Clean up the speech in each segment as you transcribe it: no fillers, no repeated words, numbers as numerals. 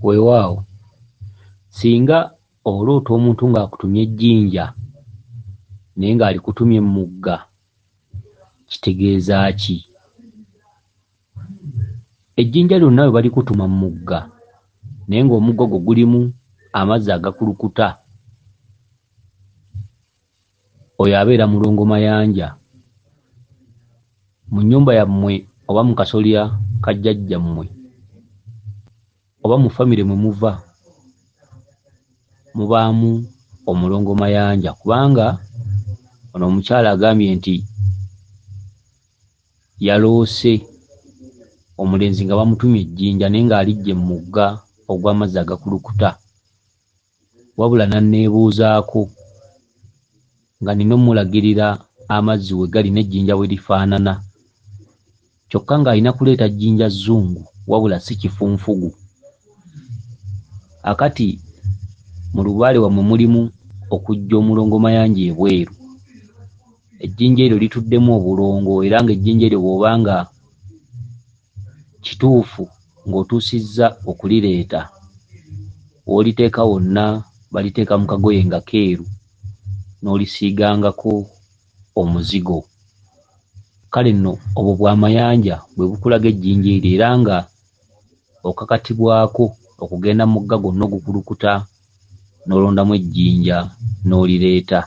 Weewaawo singa oloota omuntu ng'akutumye ejjinja naye ng'alikutumye mu mugga kitegeeza ki? Ejjinja lyonna bwe balikutuma mu mugga naye ng'omugga ogwo gulimu amazzi agakulukuta, oyo abeera mulongo mayanja. Mu nnyumba yammwe oba mu kasolya ka jjajjammwe oba mu famire mwe muva mubaamu omulongo mayanja, kubanga ono omukyala agambye nti yaloose omulenzi nga bamutumye ejjinja naye ng'alijje mu mugga ogw'amazzi agakulukuta. Wabula n'anneebuuzaako nga nina omulagirira amazzi we gali n'ejjinja bwe lifaanana, kyokka ng'alina kuleeta jjinja zzungu wabula si kifunfugu. Akati mu lubaale wammwe mulimu okujja omulongo mayanja ebweru, ejjinja eryo lituddemu obulongo, era ng'ejjinja eryo bw'oba nga kituufu ng'otuusizza okulireeta, w'oliteeka wonna baliteeka mu kagoye nga keeru n'olisiigangako omuzigo. Kale nno obwo bw'amayanja bwe bukulaga ejjinja eryo, era nga okakatibwako okugenda mu mugga gwonna ogukulukuta n'olondamu ejjinja n'olireeta.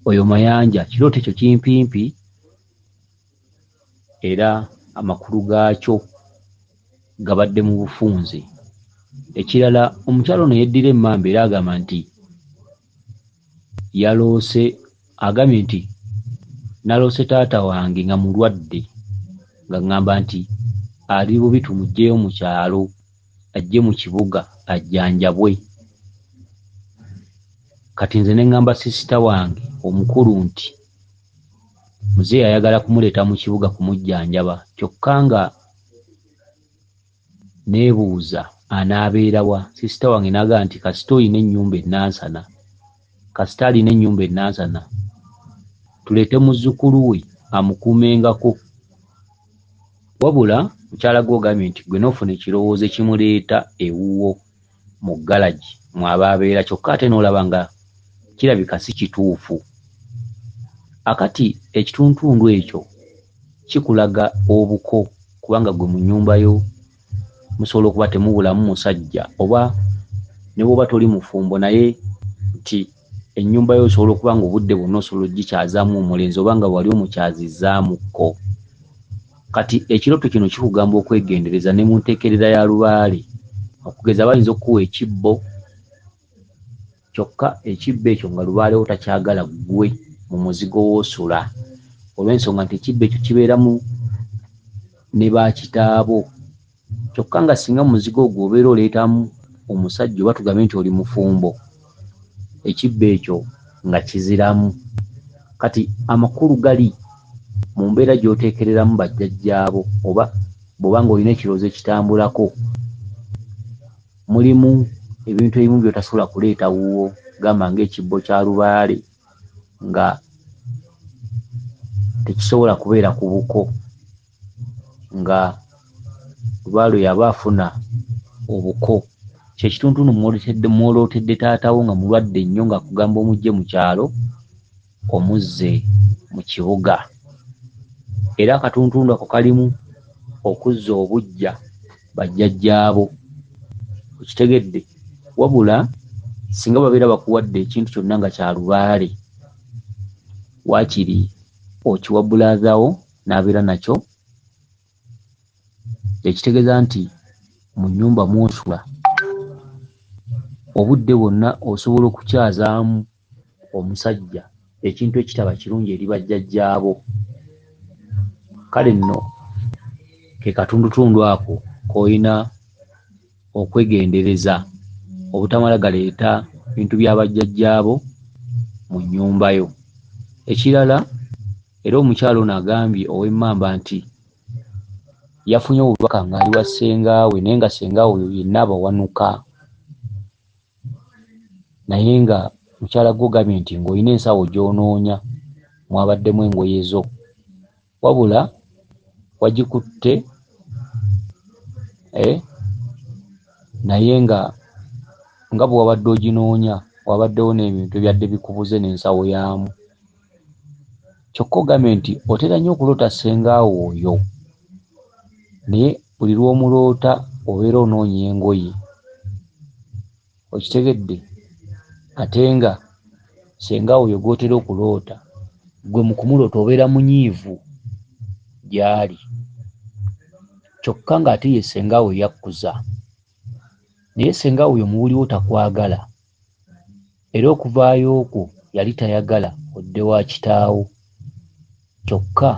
Oyo mayanja, kirooto ekyo kimpimpi era amakulu gaakyo gabadde mu bufunze. Ekirala, omukyala ono yeddira emmamba era agamba nti yaloose, agambye nti naloose taata wange nga mulwadde, nga ŋŋamba nti ali bubi tumuggyeyo mu kyalo ajje mu kibuga ajjanjabwe. Kati nze ne ŋŋamba sisita wange omukulu nti muzeeyi ayagala kumuleeta mu kibuga kumujjanjaba, kyokka nga neebuuza anaabeera wa. Sisita wange n'agamba nti kasita olina ennyumba ennansana, kasita alina ennyumba ennansana, tuleete muzzukulu we amukuumengako. Wabula mukyala gwe ogambye nti gwe n'ofuna ekirowoozo ekimuleeta ewuwo mu galagi mw'aba abeera, kyokka ate n'olaba nga kirabika si kituufu. Akati ekituntundu ekyo kikulaga obuko, kubanga gwe mu nnyumba yo musobola okuba temubulamu musajja, oba ne bw'oba toli mufumbo naye nti ennyumba yo osobola okuba nga obudde bwonna osobola ogikyazaamu omulenzi, oba nga wali omukyazizzaamukko. Kati ekirooto kino kikugamba okwegendereza ne mu nteekerera ya lubaale, okugeza bayinza okukuwa ekibbo, kyokka ekibbo ekyo nga lubaale wo takyagala ggwe mu muzigo w'osula, olw'ensonga nti ekibbo ekyo kibeeramu ne bakitaabo. Kyokka nga singa mu muzigo ogwo obeera oleetamu omusajja oba tugambe nti oli mufumbo, ekibbo ekyo nga kiziramu. Kati amakulu gali mu mbeera gy'oteekereramu bajjajjaabo, oba bw'oba ng'olina ekirowoozo ekitambulako, mulimu ebintu ebimu by'otasobola kuleeta wuwo, gamba ng'ekibbo kya lubaale nga tekisobola kubeera ku buko, nga lubaale yaba afuna obuko. Kyekitundu mw'olootedde taatawo nga mulwadde nnyo ng'akugamba omugye mu kyalo omuzze mu kibuga. Era akatuntundu ako kalimu okuzza obuggya bajjajjaabo, okitegedde. Wabula singa babeera bakuwadde ekintu kyonna nga kya lubaale, waakiri okiwa bulaazawo n'abeera nakyo, ekitegeeza nti mu nnyumba mw'osula obudde bwonna osobola okukyazaamu omusajja ekintu ekitaba kirungi eri bajjajjaabo. Kale nno ke katundutundu ako k'olina okwegendereza obutamala galeeta bintu bya bajjajjaabo mu nnyumba yo. Ekirala, era omukyalo ono agambye ow'emmamba nti yafunye obubaka ng'ali wa ssengaawe, naye nga ssengaawe oyo yenna abawanuka, naye nga mukyala gwe ogambye nti ng'olina ensawo gy'onoonya mwabaddemu engoye zo, wabula wagikutte naye nga bwe wabadde oginoonya wabaddewo n'ebintu ebyadde bikubuze n'ensawo yaamu. Kyokka ogambe nti otera nnyo okuloota ssengaawo oyo, naye buli lw'omuloota obeera onoonya engoye, okitegedde? Ate nga ssengaawo oyo gw'otera okuloota gwe mu kumuloota obeera munyiivu gy'ali, kyokka ng'ate ye ssengaawo yakkuza. Naye ssengaawo oyo muwuliwo takwagala, era okuvaayo okwo yali tayagala odde wa kitaawo, kyokka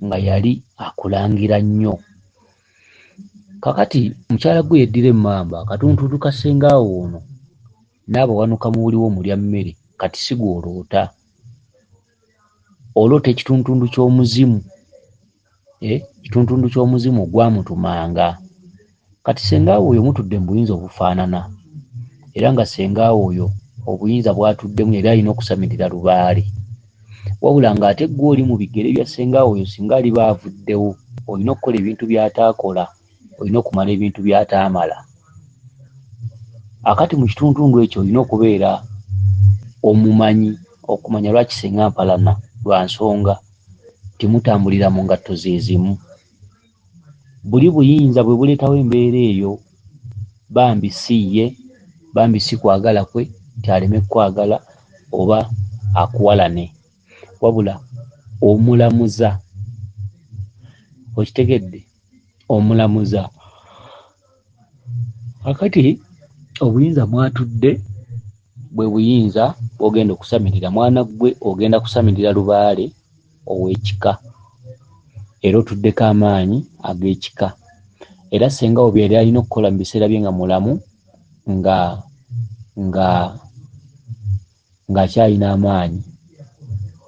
nga yali akulangira nnyo. Kakati mukyala gwe yeddira emmamba, akatundutundu ka ssengaawo ono naaba wanuka muwuliwo mulya mmere, kati si gw'oloota. Oloota ekitundutundu ky'omuzimu, ekitundutundu ky'omuzimu ogwamutumanga. Kati ssengaawo oyo mutudde mu buyinza obufaanana, era nga ssengaawo oyo obuyinza bw'atuddemu yali alina okusamirira lubaale, wabula ng'ate ggwe oli mu bigere bya ssengaawo oyo singa aliba avuddewo, olina okukola ebintu by'ataakola, olina okumala ebintu by'ataamala. Akati mu kitundutundu ekyo olina okubeera omumanyi, okumanya lwaki senga mpalana, lwa nsonga timutambulira mu ngatto ze zimu. Buli buyinza bwe buleetawo embeera eyo, bambi si ye, bambi si kwagala kwe nti aleme kwagala oba akuwalane, wabula omulamuza. Okitegedde? Omulamuza. Akati obuyinza mwatudde bwe buyinza bw'ogenda okusamirira mwana gwe, ogenda kusamirira lubaale ow'ekika, era otuddeko amaanyi ag'ekika. Era ssengaawo bye yali alina okukola mu biseera bye nga mulamu, ng'akyalina amaanyi,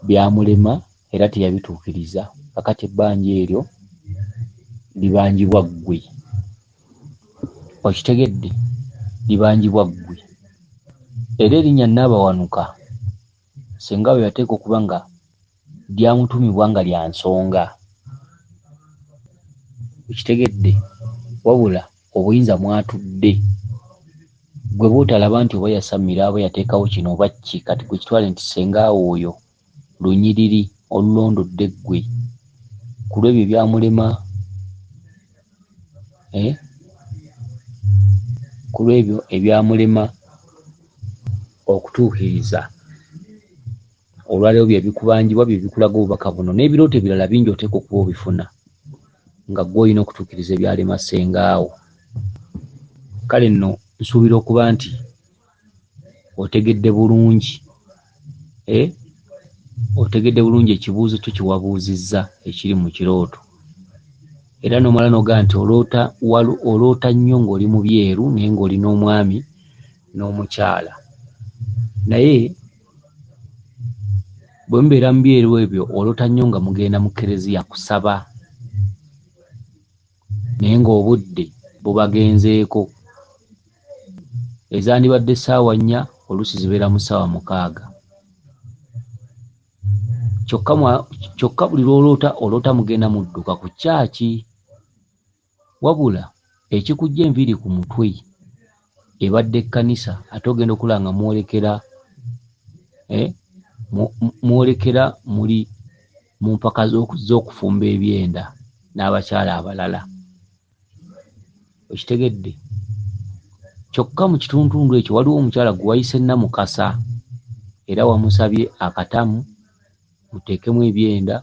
byamulema era teyabituukiriza. Kakati ebbanja eryo libanjibwa ggwe. Okitegedde? Libanjibwa ggwe. Era erinnya Nnaabawanuka ssengaawo yateeka okuba nga lyamutumibwa nga lya nsonga. Okitegedde? Wabula obuyinza mwatudde, gwe bw'otalaba nti oba yasamira aba yateekawo kino oba ki, kati gwe kitwale nti ssengaawo oyo lunyiriri olulondodde ggwe ku lw'ebyo byamulema, ku lw'ebyo ebyamulema okutuukiriza. Olwaleero bye bikubanjibwa, bye bikulaga obubaka buno, n'ebirooto ebirala bingi oteeka okuba obifuna nga ggwe olina okutuukiriza ebyalema ssengaawo. Kale nno nsuubira okuba nti otegedde bulungi, otegedde bulungi ekibuuzo kyo kye wabuuzizza ekiri mu kirooto, era n'omala n'ogamba nti oloota nnyo ng'oli mu byeru naye ng'oli n'omwami n'omukyala. Naye bwe mubeera mu byeru ebyo oloota nnyo nga mugenda mu kereziya kusaba, naye ng'obudde bubagenzeeko. Ezandibadde ssaawa 4 oluusi zibeera mu ssaawa 6. Kyokka buli lw'oloota oloota mugenda mudduka ku kyaki, wabula ekikujja enviiri ku mutwe ebadde ekkanisa, ate ogenda okulaba nga mwolekera muli mu mpaka z'okufumba ebyenda n'abakyala abalala. Okitegedde? Kyokka mu kitundutundu ekyo waliwo omukyala gwe wayise Namukasa, era wamusabye akatamu muteekemu ebyenda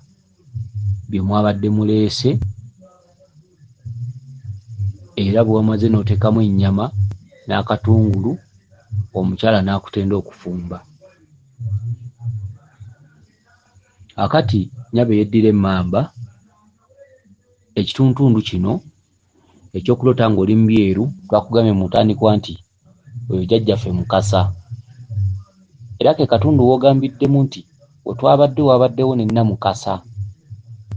bye mwabadde muleese, era bwe wamaze n'oteekamu ennyama n'akatungulu, omukyala n'akutenda okufumba. Akati nnyaba yeddira emmamba, ekitundutundu kino ekyokuloota ng'oli mu byeru, twakugambye mu ntandikwa nti oyo jjajjaffe Mukasa, era ke katundu w'ogambiddemu nti we twabadde wabaddewo ne Namukasa.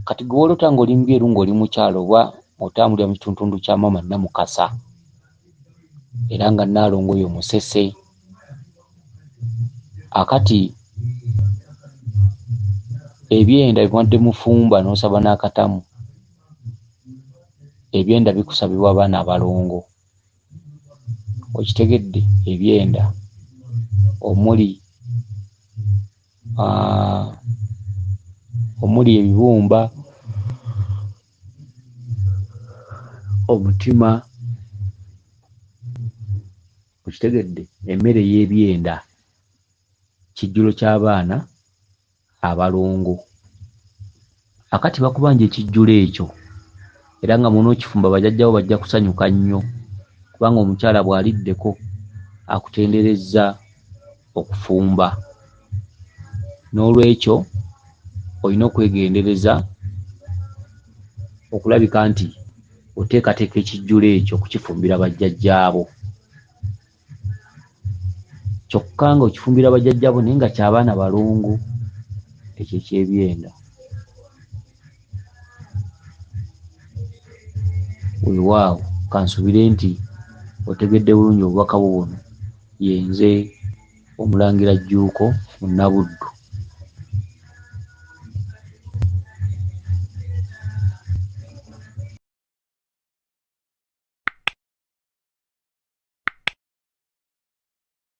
Kati gwe woloota ng'oli mu byeru ng'oli mukyalo oba otambulira mu kitundutundu kya maama Namukasa, era nga Nnaalongo oyo musese. Akati ebyenda bimwadde mufumba n'osaba n'akatamu, ebyenda bikusabibwa baana abalongo. okitegedde ebyenda omuli ebibumba, omutima, okitegedde emmere y'ebyenda, kijjulo ky'abaana abalongo. Akati bakubanja ekijjulo ekyo era nga munookifumba bajjajjawo bajja kusanyuka nnyo kubanga omukyala bw'aliddeko akutenderezza okufumba. N'olwekyo olina okwegendereza okulabika nti oteekateeka ekijjulo ekyo okukifumbira bajjajjaabo. Kyokka nga okifumbira bajjajjaabo naye nga ky'abaana balongo, ekyo ekyebyenda. Weewaawo kansubire nti otegedde bulungi obubaka bwo buno. Ye nze Omulangira Jjuuko mu Nnabuddu.